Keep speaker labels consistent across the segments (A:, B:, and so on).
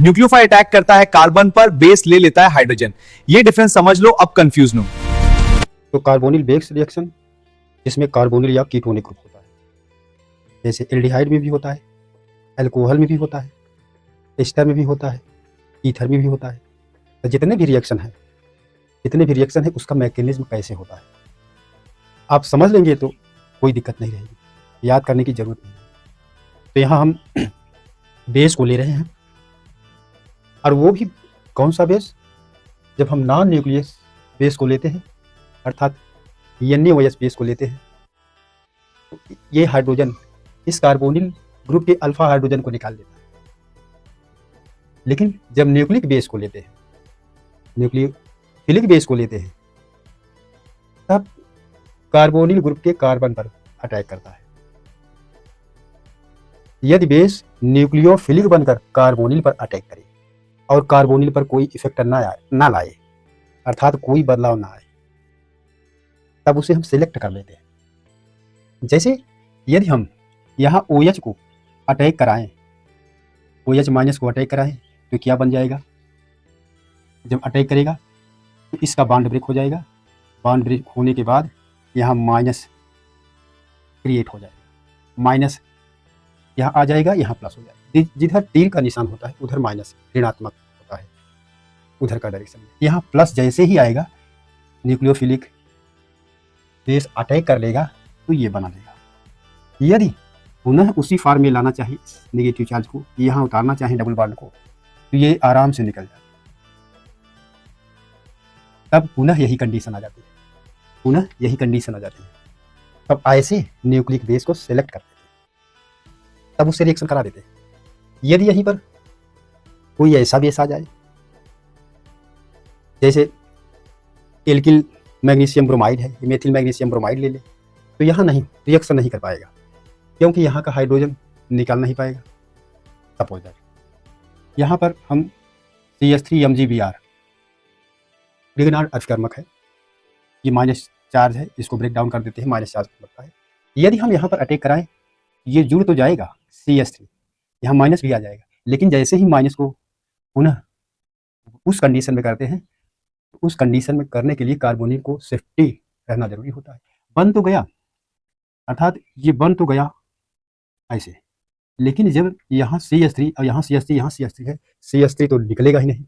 A: Nucleophile attack करता है carbon पर, बेस ले लेता है हाइड्रोजन। ये डिफरेंस समझ लो, अब कंफ्यूज न हो।
B: तो कार्बोनिल बेस रिएक्शन जिसमें कार्बोनिल या कीटोनिक ग्रुप होता है, जैसे एल्डिहाइड में भी होता है, अल्कोहल में भी होता है, एस्टर में भी होता है, ईथर में भी होता है। तो जितने भी रिएक्शन है उसका मैकेनिज्म कैसे होता है आप समझ लेंगे तो कोई दिक्कत नहीं रहेगी, याद करने की जरूरत नहीं है। तो यहाँ हम बेस को ले रहे हैं, और वो भी कौन सा बेस? जब हम नॉन न्यूक्लियस बेस को लेते हैं, अर्थात NaOH बेस को लेते हैं, तो ये हाइड्रोजन इस कार्बोनिल ग्रुप के अल्फा हाइड्रोजन को निकाल देता है। लेकिन जब न्यूक्लिक बेस को लेते हैं, न्यूक्लियोफिलिक बेस को लेते हैं, तब कार्बोनिल ग्रुप के कार्बन पर अटैक करता है। यदि बेस न्यूक्लियोफिलिक बनकर कार्बोनिल पर अटैक करे और कार्बोनिल पर कोई इफेक्ट ना लाए, अर्थात कोई बदलाव ना आए, तब उसे हम सिलेक्ट कर लेते हैं। जैसे यदि हम यहाँ OH को अटैक कराएं, OH माइनस को अटैक कराएं, तो क्या बन जाएगा? जब अटैक करेगा तो इसका बॉन्ड ब्रेक हो जाएगा। बॉन्ड ब्रेक होने के बाद यहाँ माइनस क्रिएट हो जाएगा, माइनस यहाँ आ जाएगा, यहाँ प्लस हो जाएगा। जिधर तीर का निशान होता है उधर माइनस ऋणात्मक होता है, उधर का डायरेक्शन में। यहाँ प्लस जैसे ही आएगा, न्यूक्लियोफिलिक बेस अटैक कर लेगा तो ये बना लेगा। यदि पुनः उसी फॉर्म में लाना चाहिए नेगेटिव चार्ज को, यहाँ उतारना चाहे डबल बॉन्ड को, तो ये आराम से निकल जाए। तब पुनः यही कंडीशन आ जाती है, तब ऐसे न्यूक्लिक बेस को सेलेक्ट कर देते हैं, तब उससे रिएक्शन करा देते हैं। यदि यहीं पर कोई ऐसा बेस आ जाए, जैसे एल्किल मैग्नीशियम ब्रोमाइड है, मेथिल मैग्नीशियम ब्रोमाइड ले ले, तो यहाँ नहीं रिएक्शन नहीं कर पाएगा, क्योंकि यहाँ का हाइड्रोजन निकाल नहीं पाएगा। सपोज दैट यहाँ पर हम CH3MgBr रिग्नार्ड अभिकर्मक है, ये माइनस चार्ज है, इसको ब्रेक डाउन कर देते हैं, माइनस चार्ज लगता है। यदि हम यहाँ पर अटैक कराएं, ये जुड़ तो जाएगा CH3, यहाँ माइनस भी आ जाएगा, लेकिन जैसे ही माइनस को पुनः उस कंडीशन में करते हैं, उस कंडीशन में करने के लिए कार्बोनिल को सेफ्टी रहना जरूरी होता है। बन तो गया, अर्थात ये बन तो गया ऐसे, लेकिन जब यहाँ CH3 और यहाँ CH3 है, CH3 तो निकलेगा ही नहीं।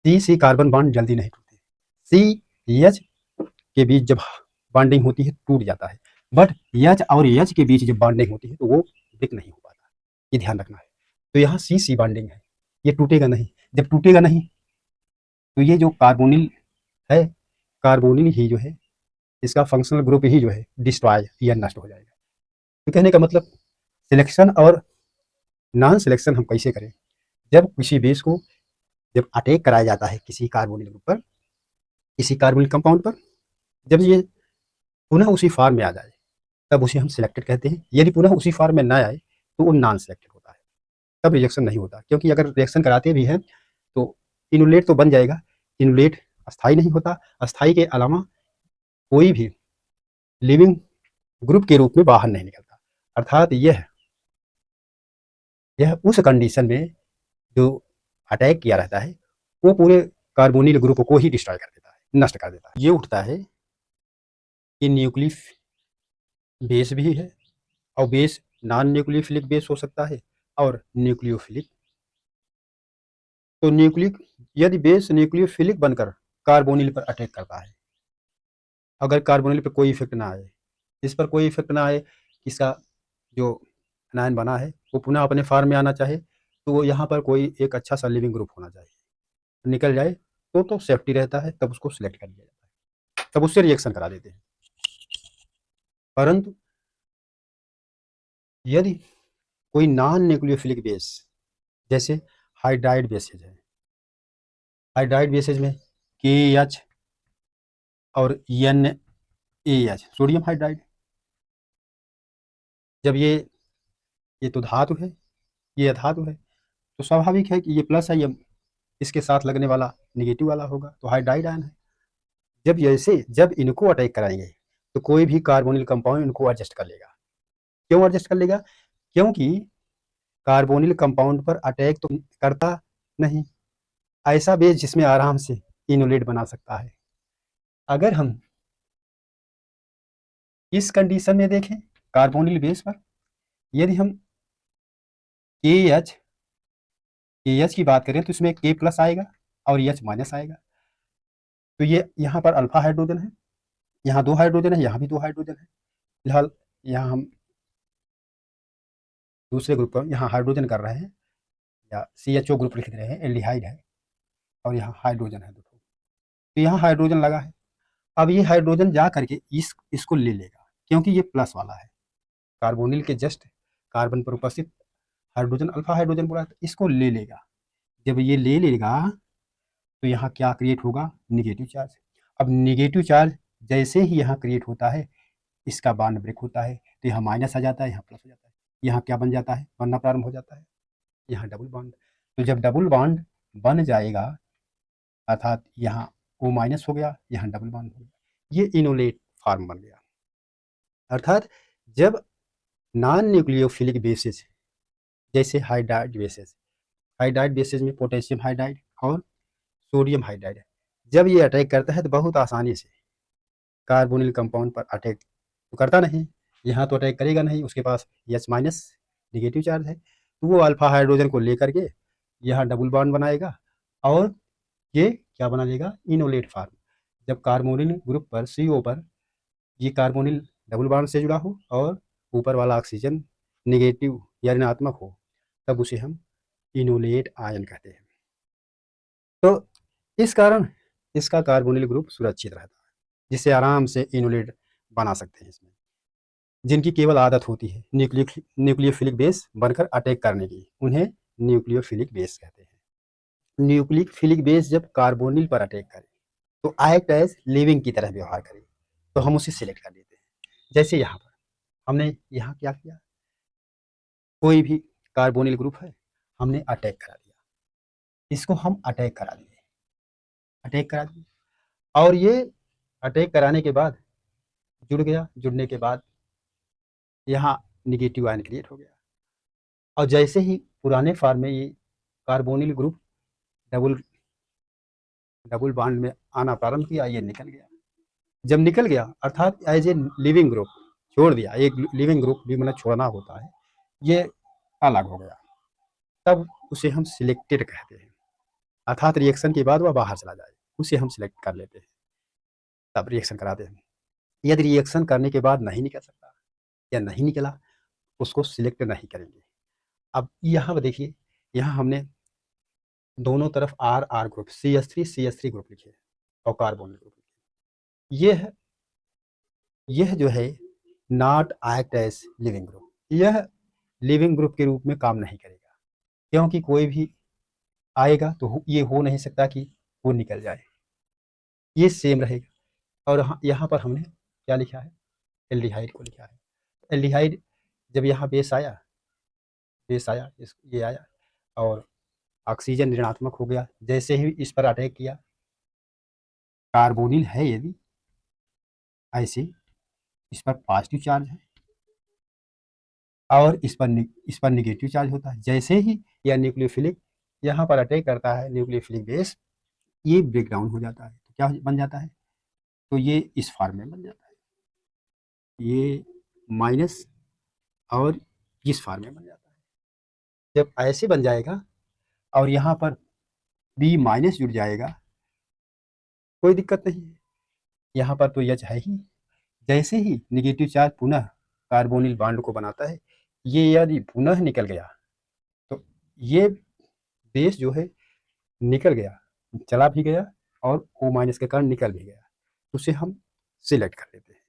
B: C कार्बन बॉन्ड जल्दी नहीं टूटते, CH के बीच जब बॉन्डिंग होती है टूट जाता है, बट H और H के बीच जब बॉन्डिंग होती है तो वो ब्रेक नहीं हो पाता, ये ध्यान रखना है। तो यहाँ C बॉन्डिंग है, ये टूटेगा नहीं। जब टूटेगा नहीं तो ये जो कार्बोनिल है, कार्बोनिल ही जो है, इसका फंक्शनल ग्रुप ही जो है डिस्ट्रॉय या नष्ट हो जाएगा। तो कहने का मतलब सिलेक्शन और नॉन सिलेक्शन हम कैसे करें? जब किसी बेस को जब अटैक कराया जाता है किसी कार्बोनिल ग्रुप पर, किसी कार्बोनिल कंपाउंड पर, जब ये पुनः उसी फॉर्म में आ जाए तब उसे हम सिलेक्टेड कहते हैं। यदि पुनः उसी फॉर्म में ना आए तो वो नॉन सिलेक्टेड होता है, तब रिएक्शन नहीं होता। क्योंकि अगर रिएक्शन कराते भी हैं तो इनुलेट तो बन जाएगा, इनुलेट अस्थाई नहीं होता, अस्थाई के अलावा कोई भी लिविंग ग्रुप के रूप में बाहर नहीं निकलता। अर्थात यह उस कंडीशन में जो अटैक किया रहता है वो पूरे कार्बोनिल ग्रुप को ही डिस्ट्रॉय कर देता है, नष्ट कर देता है। ये उठता है कि न्यूक्लिक बेस भी है, और बेस नॉन न्यूक्लियोफिलिक बेस हो सकता है और न्यूक्लियोफिलिक। तो यदि बेस न्यूक्लियोफिलिक बनकर कार्बोनिल पर अटैक करता है, अगर कार्बोनिल पर कोई इफेक्ट ना आए, इस पर कोई इफेक्ट ना आए, इसका जो एनायन बना है वो पुनः अपने फॉर्म में आना चाहे, तो वो यहाँ पर कोई एक अच्छा सा लिविंग ग्रुप होना चाहिए, निकल जाए तो सेफ्टी रहता है, तब उसको सिलेक्ट कर लिया जाता है, तब उससे रिएक्शन करा देते हैं। परंतु यदि कोई नॉन न्यूक्लियोफिलिक बेस, जैसे हाइड्राइड बेसेज है, हाइड्राइड बेसेज में KH और NaH, सोडियम हाइड्राइड, जब ये तो धातु है, ये अधातु है, तो स्वाभाविक है कि ये प्लस है, ये इसके साथ लगने वाला निगेटिव वाला होगा, तो हाइड्राइड आयन है। जब इनको अटैक कराएंगे तो कोई भी कार्बोनिल कंपाउंड इनको एडजस्ट कर लेगा। क्यों एडजस्ट कर लेगा? क्योंकि कार्बोनिल कंपाउंड पर अटैक तो करता नहीं, ऐसा बेस जिसमें आराम से इनोलेट बना सकता है। अगर हम इस कंडीशन में देखें कार्बोनिल बेस पर, यदि हम KH की बात करें तो इसमें K प्लस आएगा और H माइनस आएगा। तो ये यहाँ पर अल्फा हाइड्रोजन है, यहाँ 2 हाइड्रोजन है, यहाँ भी 2 हाइड्रोजन है। फिलहाल यहाँ हम दूसरे ग्रुप पर यहाँ हाइड्रोजन कर रहे हैं, या CHO ग्रुप लिख रहे हैं, एल्डिहाइड है, और यहाँ हाइड्रोजन है 2। तो यहाँ हाइड्रोजन लगा है। अब ये हाइड्रोजन जा करके इसको ले लेगा, क्योंकि ये प्लस वाला है। कार्बोनिल के जस्ट कार्बन पर उपस्थित हाइड्रोजन अल्फा हाइड्रोजन बोला, तो इसको ले लेगा। जब ये ले लेगा तो यहाँ क्या क्रिएट होगा, निगेटिव चार्ज। अब निगेटिव चार्ज जैसे ही यहाँ क्रिएट होता है, इसका बॉन्ड ब्रेक होता है, तो यहाँ माइनस आ जाता है, यहाँ प्लस हो जाता है। यहाँ क्या बन जाता है, बनना प्रारंभ हो जाता है, यहाँ डबल बॉन्ड। तो जब डबल बॉन्ड बन जाएगा, अर्थात यहाँ O माइनस हो गया, यहाँ डबल बॉन्ड हो गया, ये इनोलेट फॉर्म बन गया। अर्थात जब नॉन न्यूक्लियोफिलिक बेसिस जैसे हाइड्राइड बेसिस में पोटेशियम हाइड्राइड और सोडियम हाइड्राइड है, जब ये अटैक करता है तो बहुत आसानी से कार्बोनिल कंपाउंड पर अटैक तो करता नहीं, यहाँ तो अटैक करेगा नहीं, उसके पास H माइनस निगेटिव चार्ज है, तो वो अल्फा हाइड्रोजन को लेकर के यहाँ डबल बॉन्ड बनाएगा और ये क्या बना देगा, इनोलेट फॉर्म। जब कार्बोनिल ग्रुप पर CO पर ये कार्बोनिल डबल बॉन्ड से जुड़ा हो और ऊपर वाला ऑक्सीजन निगेटिव या ऋणात्मक हो, तब उसे हम इनोलेट आयन कहते हैं। तो इस कारण इसका कार्बोनिल ग्रुप सुरक्षित रहता है, जिससे आराम से इनोलेट बना सकते हैं। इसमें जिनकी केवल आदत होती है न्यूक्लियोफिलिक बेस बनकर अटैक करने की, उन्हें न्यूक्लियोफिलिक बेस कहते हैं। न्यूक्लियोफिलिक बेस जब कार्बोनिल पर अटैक करे तो एक्ट एज लिविंग की तरह व्यवहार करे, तो हम उसे सिलेक्ट कर लेते हैं। जैसे यहाँ पर हमने यहाँ क्या किया, कोई भी कार्बोनिल ग्रुप है, हमने अटैक करा दिया, इसको हम अटैक करा दिए, और ये अटैक कराने के बाद जुड़ गया, जुड़ने के बाद यहाँ निगेटिव आयन क्रिएट हो गया, और जैसे ही पुराने फॉर्म में ये कार्बोनिल ग्रुप डबल बॉन्ड में आना प्रारंभ किया, ये निकल गया। जब निकल गया अर्थात एज ए लिविंग ग्रुप छोड़ दिया, एक लिविंग ग्रुप भी मतलब छोड़ना होता है, ये अलग हो गया, तब उसे हम सिलेक्टेड कहते हैं। अर्थात रिएक्शन के बाद वह बाहर चला जाए, उसे हम सिलेक्ट कर लेते हैं, तब रिएक्शन कराते हैं। यदि रिएक्शन करने के बाद नहीं निकल सकता या नहीं निकला, उसको सिलेक्ट नहीं करेंगे। अब यहाँ देखिए, यहाँ हमने दोनों तरफ R ग्रुप CH3 ग्रुप लिखे और कार्बोनिल ग्रुप लिखे। यह जो है not act as living group, यह लिविंग ग्रुप के रूप में काम नहीं करेगा, क्योंकि कोई भी आएगा तो ये हो नहीं सकता कि वो निकल जाए, ये सेम रहेगा। और यहाँ पर हमने क्या लिखा है, एल्डिहाइड को लिखा है। एल्डिहाइड जब यहाँ बेस आया ये आया और ऑक्सीजन ऋणात्मक हो गया, जैसे ही इस पर अटैक किया, कार्बोनिल है यदि ऐसे इस पर पॉजिटिव चार्ज है और इस पर निगेटिव चार्ज होता है। जैसे ही यह न्यूक्लियोफिलिक यहाँ पर अटैक करता है, न्यूक्लियोफिलिक बेस, ये ब्रेक डाउन हो जाता है, तो क्या बन जाता है, तो ये इस फॉर्म में बन जाता है, ये माइनस और इस फॉर्म में बन जाता है। जब ऐसे बन जाएगा और यहाँ पर B माइनस जुड़ जाएगा, कोई दिक्कत नहीं है, यहाँ पर तो H है ही। जैसे ही निगेटिव चार्ज पुनः कार्बोनिल बॉन्ड को बनाता है, ये यदि पुनः निकल गया तो ये बेस जो है निकल गया, चला भी गया और O माइनस के कारण निकल भी गया, तो उसे हम सिलेक्ट कर लेते हैं।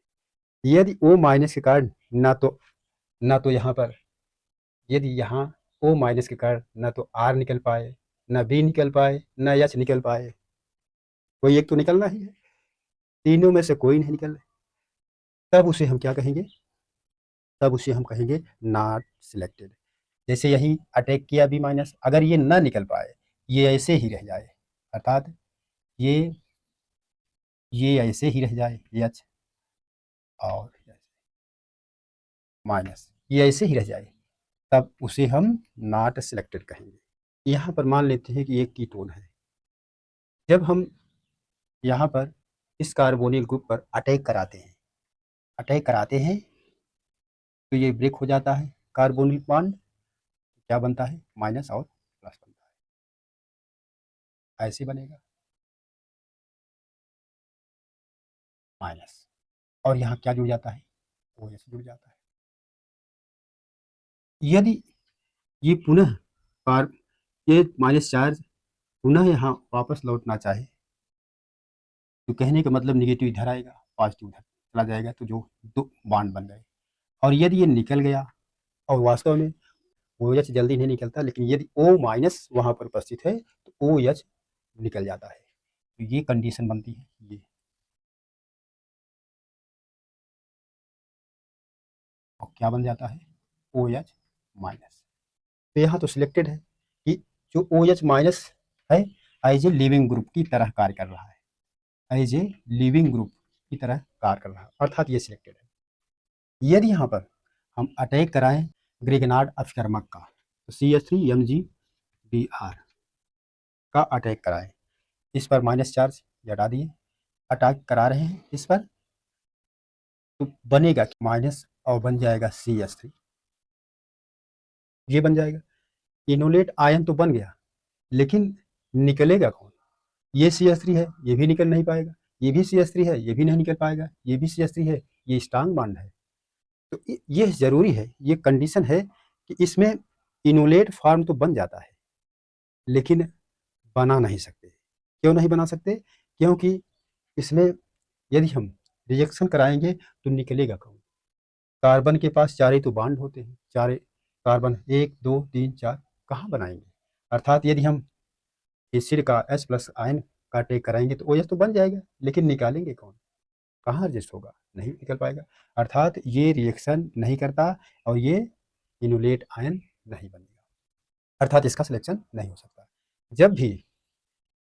B: यदि O माइनस के कारण ना तो यहाँ पर, यदि यहाँ O माइनस के कारण ना तो R निकल पाए, ना B निकल पाए, ना H निकल पाए, कोई एक तो निकलना ही है, तीनों में से कोई नहीं निकल रहा, तब उसे हम क्या कहेंगे, तब उसे हम कहेंगे नॉट सिलेक्टेड। जैसे यही अटैक किया B माइनस, अगर ये ना निकल पाए, ये ऐसे ही रह जाए, अर्थात ये ऐसे ही रह जाए, H और माइनस ये ऐसे ही रह जाए, तब उसे हम नॉट सिलेक्टेड कहेंगे। यहाँ पर मान लेते हैं कि एक कीटोन है। जब हम यहाँ पर इस कार्बोनिल ग्रुप पर अटैक कराते हैं तो ये ब्रेक हो जाता है। कार्बोनिल बॉन्ड क्या बनता है, माइनस और प्लस बनता है, ऐसे बनेगा माइनस, और यहाँ क्या जुड़ जाता है, OH जुड़ जाता है। यदि ये पुनः कार ये माइनस चार्ज पुनः यहाँ वापस लौटना चाहे तो कहने का मतलब निगेटिव इधर आएगा, पॉजिटिव उधर चला जाएगा, तो जो दो बॉन्ड बन गए। और यदि ये निकल गया, और वास्तव में OH जल्दी नहीं निकलता, लेकिन यदि O माइनस वहाँ पर उपस्थित है तो OH निकल जाता है। तो ये कंडीशन बनती है ये, और क्या बन जाता है, OH माइनस। तो यहाँ तो सिलेक्टेड है कि जो OH माइनस है एज ए लिविंग ग्रुप की तरह कार्य कर रहा है, एज ए लिविंग ग्रुप की तरह कार्य कर रहा है, अर्थात ये सिलेक्टेड है। यदि यहाँ पर हम अटैक कराएं ग्रेगनार्ड अफिकर्मक का, तो CH3MgBr का अटैक कराएं, इस पर माइनस चार्ज हटा दिए, अटैक करा रहे हैं इस पर, तो बनेगा माइनस और बन जाएगा CH3, ये बन जाएगा। इनोलेट आयन तो बन गया, लेकिन निकलेगा कौन, ये CH3 है, ये भी निकल नहीं पाएगा, ये भी CH3 है, ये भी नहीं निकल पाएगा, ये भी CH3 है, ये स्ट्रांग बॉन्ड है। तो ये जरूरी है, ये कंडीशन है कि इसमें इनोलेट फॉर्म तो बन जाता है, लेकिन बना नहीं सकते। क्यों नहीं बना सकते, क्योंकि इसमें यदि हम रिएक्शन कराएंगे तो निकलेगा कौन, कार्बन के पास चार ही तो बॉन्ड होते हैं, चार कार्बन 1 2 3 4 कहाँ बनाएंगे। अर्थात यदि हम एसिड का H प्लस आयन का अटैक कराएंगे तो OH तो बन जाएगा, लेकिन निकालेंगे कौन, कहाँ एडजस्ट होगा, नहीं निकल पाएगा। अर्थात ये रिएक्शन नहीं करता और ये इनुलेट आयन नहीं बनेगा, अर्थात इसका सिलेक्शन नहीं हो सकता। जब भी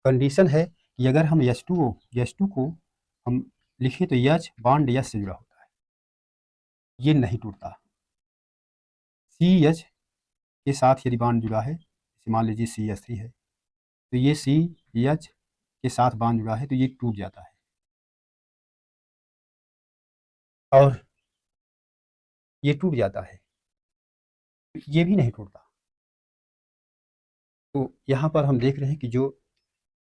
B: कंडीशन है कि अगर हम H2O को हम लिखें तो H बॉन्ड H से जुड़ा होता है, ये नहीं टूटता। CH के साथ यदि बॉन्ड जुड़ा है, मान लीजिए CH3 है, तो ये CH के साथ बॉन्ड जुड़ा है तो ये टूट जाता है, और ये टूट जाता है, ये भी नहीं टूटता। तो यहाँ पर हम देख रहे हैं कि जो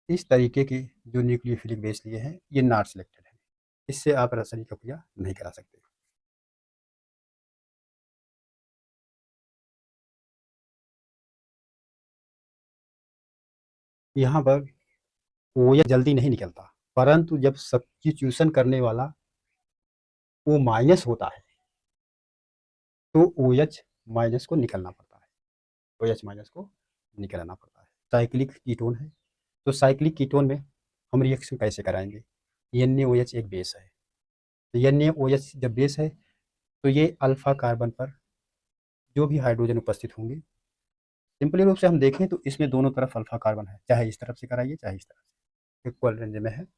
B: इस तरीके के जो न्यूक्लियोफिलिक बेस लिए हैं ये नॉट सिलेक्टेड है, इससे आप रासायनिक क्रिया नहीं करा सकते। यहाँ पर OH जल्दी नहीं निकलता, परंतु जब सब्स्टिट्यूशन करने वाला O माइनस होता है तो OH माइनस को निकलना पड़ता है, OH माइनस को निकलना पड़ता है। साइक्लिक कीटोन है, तो साइक्लिक कीटोन में हम रिएक्शन कैसे कराएंगे, NaOH एक बेस है, तो NaOH जब बेस है तो ये अल्फा कार्बन पर जो भी हाइड्रोजन उपस्थित होंगे, सिंपली रूप से हम देखें तो इसमें दोनों तरफ अल्फा कार्बन है, चाहे इस तरफ से कराइए चाहे इस तरफ से, इक्वल रेंज में है। तो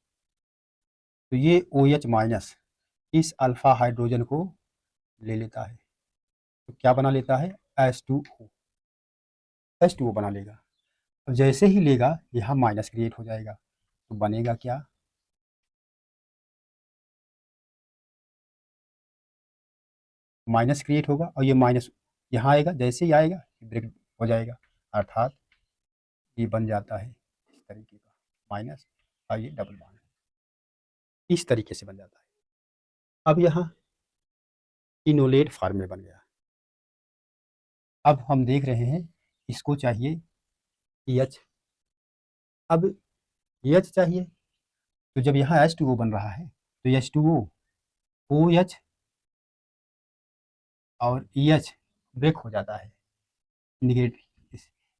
B: ये OH माइनस इस अल्फा हाइड्रोजन को ले लेता है, तो क्या बना लेता है, H2O बना लेगा। अब जैसे ही लेगा यहाँ माइनस क्रिएट हो जाएगा, तो बनेगा क्या, माइनस क्रिएट होगा, और ये माइनस यहाँ आएगा, जैसे ही आएगा ब्रेक हो जाएगा, अर्थात ये बन जाता है इस तरीके का माइनस, और ये डबल बॉन्ड इस तरीके से बन जाता है। अब यहाँ इनोलेट फॉर्म में बन गया। अब हम देख रहे हैं इसको चाहिए EH, अब EH चाहिए, तो जब यहाँ H2O बन रहा है तो H2O OH और EH ब्रेक हो जाता है, निगेटिव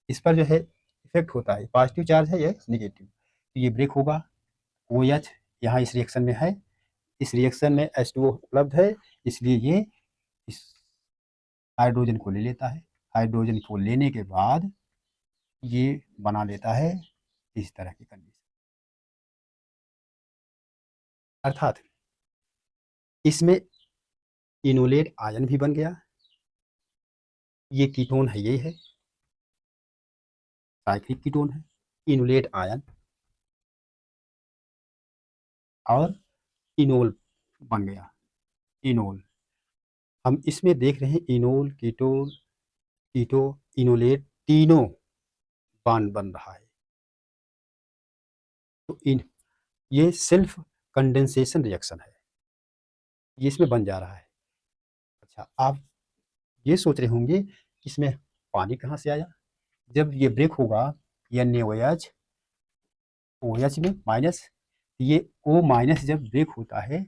B: इस पर जो है इफेक्ट होता है, पॉजिटिव चार्ज है, ये निगेटिव, तो ये ब्रेक होगा। OH यहाँ इस रिएक्शन में है, इस रिएक्शन में H2O उपलब्ध है, इसलिए ये इस हाइड्रोजन को ले लेता है, हाइड्रोजन को लेने के बाद ये बना लेता है इस तरह की कंडीशन, अर्थात इसमें इनोलेट आयन भी बन गया ये कीटोन है, ये है साइक्लिक कीटोन है, इनोलेट आयन और इनोल बन गया, इनोल। हम इसमें देख रहे हैं इनोल, कीटोन, कीटो, इनोलेट, तीनों बॉन्ड बन रहा है। तो इन ये सेल्फ कंडेंसेशन रिएक्शन है, ये इसमें बन जा रहा है। अच्छा, आप ये सोच रहे होंगे कि इसमें पानी कहाँ से आया? जब ये ब्रेक होगा NaOH OH में माइनस, ये O माइनस जब ब्रेक होता है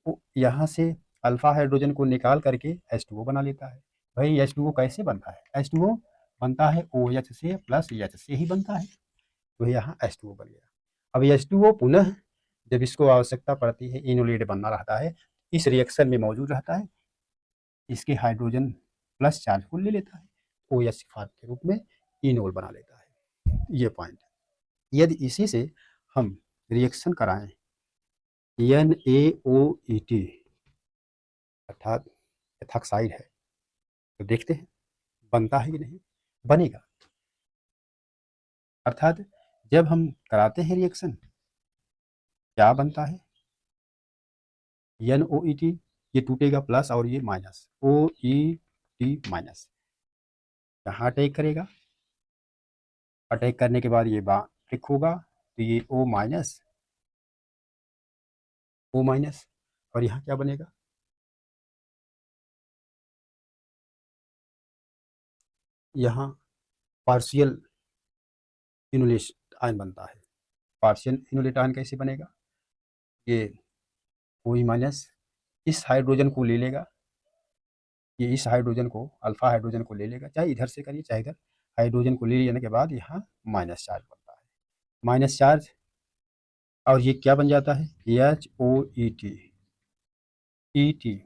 B: तो यहाँ से अल्फा हाइड्रोजन को निकाल करके H2O बना लेता है। भाई H2O कैसे बनता है? H2O बनता है OH से प्लस H से ही बनता है, तो यहाँ H2O बन गया। अब H2O पुनः जब इसको आवश्यकता पड़ती है, इनोलेट बनना रहता है, इस रिएक्शन में मौजूद रहता है, इसके हाइड्रोजन प्लस चार्ज को ले लेता है, OH फॉर्म के रूप में इनोल बना लेता है। ये पॉइंट है। यदि इसी से हम रिएक्शन कराएं NaOET अर्थात एथॉक्साइड है, तो देखते हैं बनता है कि नहीं। बनेगा, अर्थात जब हम कराते हैं रिएक्शन क्या बनता है? NOET, ये टूटेगा प्लस और ये माइनस, OET माइनस, यहाँ अटैक करेगा, अटैक करने के बाद ये ब्रेक होगा, तो ये O माइनस, O माइनस, और यहाँ क्या बनेगा? यहाँ पार्शियल इनोलेट आयन बनता है। पार्शियल इनोलेट आयन कैसे बनेगा? ये OE माइनस इस हाइड्रोजन को ले लेगा, ये इस हाइड्रोजन को, अल्फा हाइड्रोजन को ले लेगा, चाहे इधर से करिए चाहे इधर, हाइड्रोजन को ले लेने के बाद यहाँ माइनस चार्ज बनता है, माइनस चार्ज, और ये क्या बन जाता है? HOET, ET,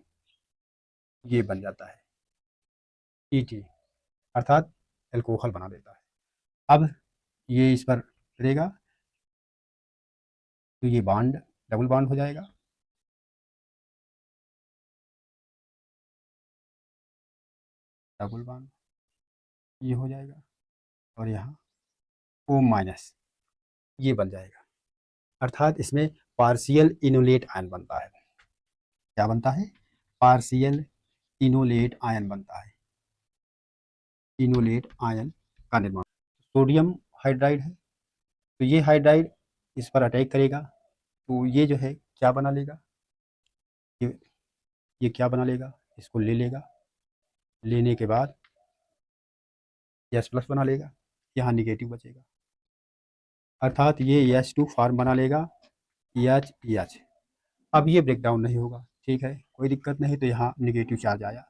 B: ये बन जाता है ET, अर्थात एल्कोहल बना देता है। अब ये इस पर रहेगा तो ये बॉन्ड डबल बॉन्ड हो जाएगा, डबल बॉन्ड ये हो जाएगा, और यहाँ O माइनस ये बन जाएगा, अर्थात इसमें पार्शियल इनोलेट आयन बनता है। क्या बनता है? पार्शियल इनोलेट आयन बनता है, इनोलेट आयन का निर्माण। सोडियम हाइड्राइड है, तो ये हाइड्राइड इस पर अटैक करेगा, तो ये जो है क्या बना लेगा? ये ये क्या बना लेगा? इसको ले लेगा, लेने के बाद H+ बना लेगा, यहाँ निगेटिव बचेगा, अर्थात ये H2 फॉर्म बना लेगा, H। अब ये ब्रेक डाउन नहीं होगा, ठीक है, कोई दिक्कत नहीं। तो यहाँ निगेटिव चार्ज आया,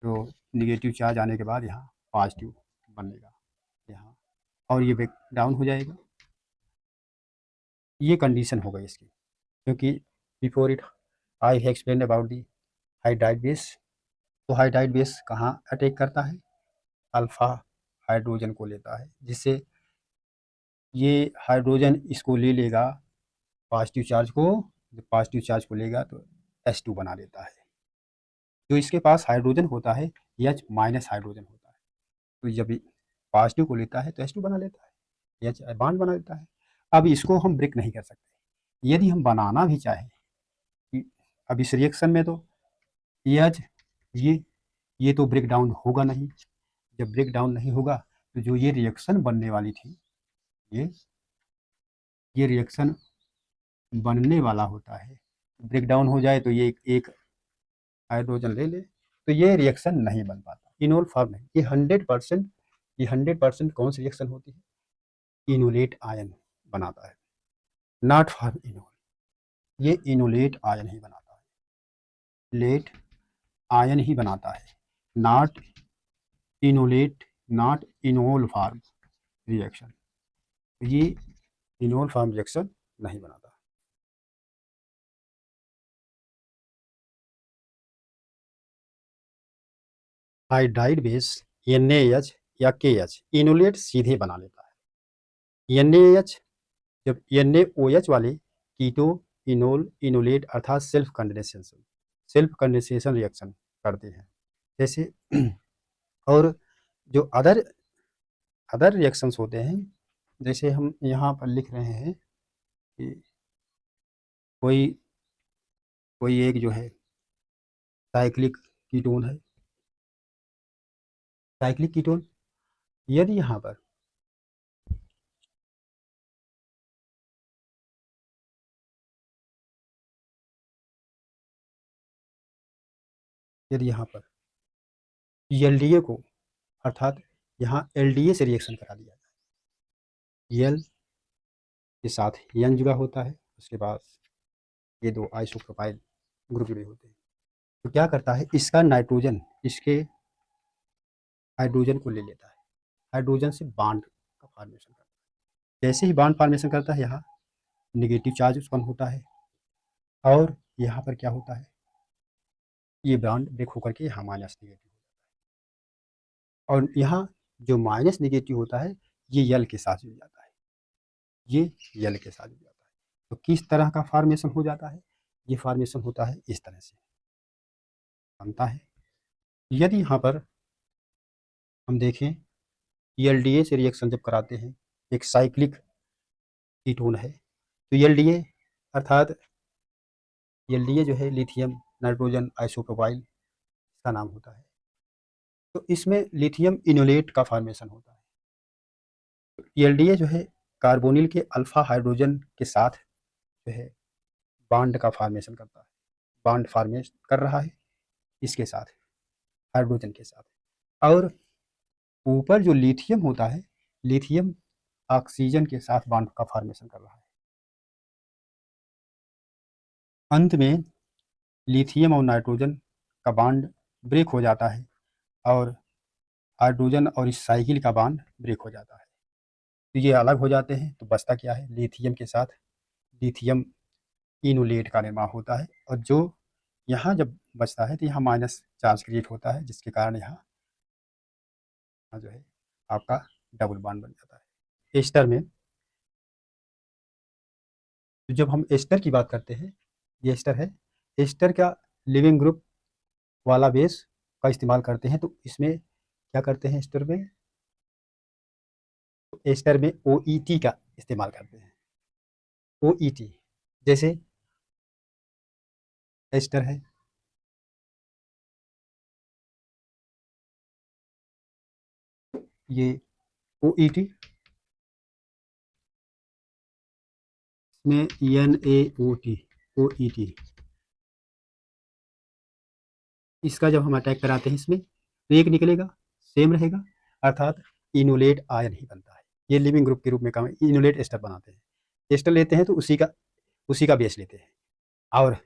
B: तो निगेटिव चार्ज आने के बाद यहाँ पॉजिटिव बनेगा यहाँ, और ये ब्रेक डाउन हो जाएगा। ये कंडीशन हो गई इसकी, क्योंकि before it I have explain about the hydride base. तो हाइड्राइड बेस कहाँ अटैक करता है? अल्फा हाइड्रोजन को लेता है, जिससे ये हाइड्रोजन इसको ले लेगा, पॉजिटिव चार्ज को, जब पॉजिटिव चार्ज को लेगा तो H2 बना लेता है। जो इसके पास हाइड्रोजन होता है H माइनस हाइड्रोजन होता है, तो जब पॉजिटिव को लेता है तो H2 बना लेता है, H बॉन्ड बना लेता है। अब इसको हम ब्रेक नहीं कर सकते। यदि हम बनाना भी चाहें, अब इस रिएक्शन में तो H ये तो ब्रेक डाउन होगा नहीं। जब ब्रेक डाउन नहीं होगा तो जो ये रिएक्शन बनने वाली थी, ये रिएक्शन बनने वाला होता है, ब्रेक डाउन हो जाए तो ये एक हाइड्रोजन ले ले, तो ये रिएक्शन नहीं बन पाता, इनोल फॉर्म नहीं। ये 100%, ये 100% कौन सी रिएक्शन होती है? इनोलेट आयन बनाता है, नॉट फॉर्म इनोल। ये इनोलेट आयन ही बनाता है, लेट आयन ही बनाता है, not enolate, not enol form reaction. ये इनोल फॉर्म रिएक्शन नहीं बनाता। हाइड्राइड बेस NaH या KH इनोलेट सीधे बना लेता है। NaH जब NaOH वाले कीटो इनोल इनोलेट अर्थात सेल्फ कंडेंसेशन रिएक्शन करते हैं। जैसे और जो अदर अदर रिएक्शंस होते हैं, जैसे हम यहाँ पर लिख रहे हैं कि कोई कोई एक जो है साइक्लिक कीटोन है, साइक्लिक कीटोन, यदि यहाँ पर यदि यहाँ पर एलडीए को, अर्थात यहाँ एलडीए से रिएक्शन करा दिया जाए, एल के साथ एन जुड़ा होता है, उसके बाद ये दो आइसोप्रोपाइल ग्रुप जुड़े होते हैं, तो क्या करता है, इसका नाइट्रोजन इसके हाइड्रोजन को ले लेता है, हाइड्रोजन से बॉन्ड का फॉर्मेशन करता है। जैसे ही बॉन्ड फॉर्मेशन करता है, यहाँ नेगेटिव चार्ज उत्पन्न होता है, और यहाँ पर क्या होता है, ये बॉन्ड ब्रेक होकर के यहाँ माइनस नेगेटिव, और यहाँ जो माइनस नेगेटिव होता है ये यल के साथ जुड़ जाता है, ये यल के साथ जुड़ जाता है। तो किस तरह का फॉर्मेशन हो जाता है, ये फॉर्मेशन होता है इस तरह से बनता है। यदि यहाँ पर हम देखें, एलडीए से रिएक्शन जब कराते हैं, एक साइक्लिक कीटोन है, तो एलडीए अर्थात एलडीए जो है लिथियम नाइट्रोजन आइसोप्रोपाइल इसका नाम होता है, तो इसमें लिथियम इनोलेट का फॉर्मेशन होता है। तो एलडीए जो है कार्बोनिल के अल्फा हाइड्रोजन के साथ जो है बॉन्ड का फॉर्मेशन करता है, बॉन्ड फॉर्मेशन कर रहा है इसके साथ, हाइड्रोजन के साथ, और ऊपर जो लिथियम होता है, लिथियम ऑक्सीजन के साथ बॉन्ड का फॉर्मेशन कर रहा है। अंत में लिथियम और नाइट्रोजन का बॉन्ड ब्रेक हो जाता है, और हाइड्रोजन और इस साइकिल का बॉन्ड ब्रेक हो जाता है, तो ये अलग हो जाते हैं। तो बचता क्या है, लिथियम के साथ लिथियम इनोलेट का निर्माण होता है, और जो यहाँ जब बचता है तो यहाँ माइनस चार्ज क्रिएट होता है, जिसके कारण यहाँ जो है आपका डबल बॉन्ड बन जाता है। एस्टर में तो जब हम एस्टर की बात करते हैं, ये एस्टर है, एस्टर का लिविंग ग्रुप वाला बेस का इस्तेमाल करते हैं, तो इसमें क्या करते हैं, एस्टर में, तो एस्टर में OET का इस्तेमाल करते हैं। OET जैसे एस्टर है, ये OET में NaOT, OET, इसका जब हम अटैक कराते हैं इसमें, तो एक निकलेगा सेम रहेगा, अर्थात इनोलेट आयन ही बनता है। ये लिविंग ग्रुप के रूप में काम, इनोलेट एस्टर बनाते हैं, एस्टर लेते हैं तो उसी का बेस लेते हैं, और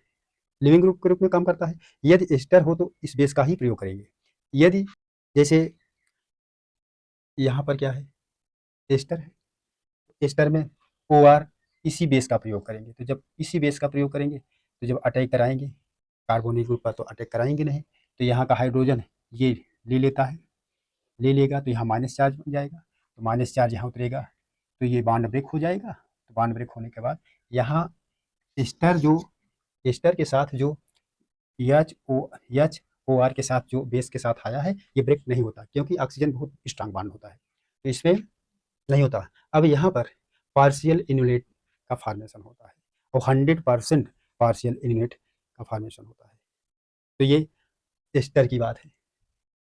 B: लिविंग ग्रुप के रूप में काम करता है। यदि एस्टर हो तो इस बेस का ही प्रयोग करेंगे। यदि जैसे यहाँ पर क्या है, एस्टर है, एस्टर में OR इसी बेस का प्रयोग करेंगे, तो जब इसी बेस का प्रयोग करेंगे तो जब अटैक कराएंगे कार्बोनिल ग्रुप पर तो अटैक कराएंगे नहीं, तो यहाँ का हाइड्रोजन ये ले लेता है, ले लेगा तो यहाँ माइनस चार्ज बन जाएगा, तो माइनस चार्ज यहाँ उतरेगा तो ये बॉन्ड ब्रेक हो जाएगा। तो बॉन्ड ब्रेक होने के बाद यहाँ एस्टर के साथ जो OR के साथ जो बेस के साथ आया है, ये ब्रेक नहीं होता, क्योंकि ऑक्सीजन बहुत स्ट्रांग बॉन्ड होता है, तो इसमें नहीं होता। अब यहाँ पर पार्शियल इन्यूलेट का फॉर्मेशन होता है, और 100% पार्शियल इन्यूलेट का फॉर्मेशन होता है। तो ये एस्टर की बात है।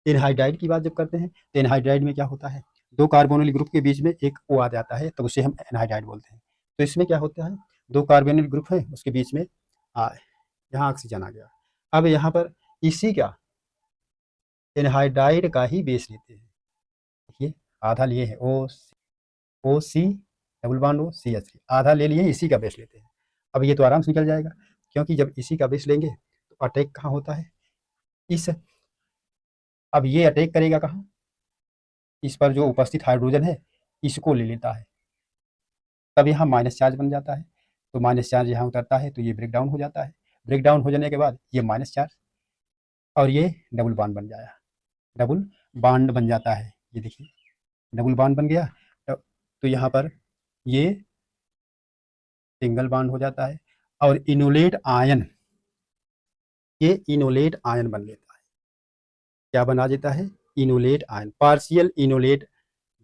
B: एनहाइड्राइड की बात जब करते हैं, तो एनहाइड्राइड में क्या होता है, दो कार्बोनिल ग्रुप के बीच में एक O आ जाता है, तो उसे हम एनहाइड्राइड बोलते हैं। तो इसमें क्या होता है, दो कार्बोनिल ग्रुप है, उसके बीच में यहाँ ऑक्सीजन आ गया। अब यहाँ पर इसी का एनहाइड्राइड का ही बेस लेते हैं, देखिए आधा लिए है OC डबल बॉन्ड OCH3, आधा ले लिए, इसी का बेस लेते हैं। अब ये तो आराम से निकल जाएगा, क्योंकि जब इसी का बेस लेंगे तो अटैक कहाँ होता है, इस, अब ये अटैक करेगा कहाँ, इस पर जो उपस्थित हाइड्रोजन है इसको ले लेता है, तब यहाँ माइनस चार्ज बन जाता है, तो माइनस चार्ज यहाँ उतरता है, तो ये ब्रेक डाउन हो जाता है, ब्रेक डाउन हो जाने के बाद ये माइनस चार्ज, और ये डबल बॉन्ड बन जाया, डबल बॉन्ड बन जाता है, ये देखिए डबल बॉन्ड बन गया। तो यहाँ पर ये सिंगल बॉन्ड हो जाता है, और इनोलेट आयन, ये इनोलेट आयन बन लेता है, क्या बना देता है, इनोलेट आयन पार्शियल इनोलेट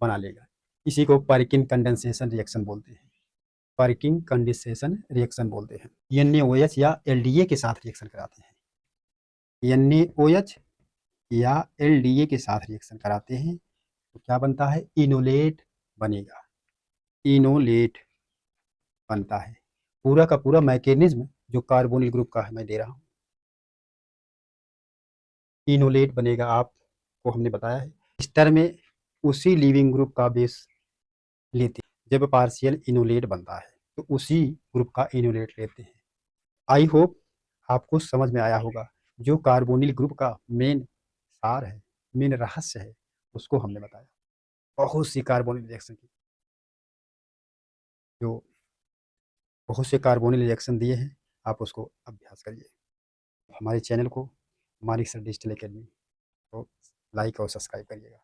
B: बना लेगा। इसी को परकिन कंडेंसेशन रिएक्शन बोलते हैं। परकिन कंडेंसेशन रिएक्शन बोलते हैं। NaOH या LDA के साथ रिएक्शन कराते हैं। NaOH या LDA के साथ रिएक्शन कराते हैं तो क्या बनता है? इनोलेट बनेगा। इनोलेट बनता है। पूरा का पूरा मैकेनिज्म जो कार्बोनिल ग्रुप का है मैं दे रहा हूँ। इनोलेट बनेगा, आपको हमने बताया है। एस्टर में उसी लिविंग ग्रुप का बेस लेते हैं। जब पार्शियल इनोलेट बनता है तो उसी ग्रुप का इनोलेट लेते हैं। आई होप आपको समझ में आया होगा। जो कार्बोनिल ग्रुप का मेन सार है, मेन रहस्य है, उसको हमने बताया। बहुत सी कार्बोनिल रिएक्शन की, जो बहुत से कार्बोनिल रिएक्शन दिए हैं, आप उसको अभ्यास करिए। हमारे चैनल को, हमारी सर डिजिटल अकेडमी को लाइक और सब्सक्राइब करिएगा।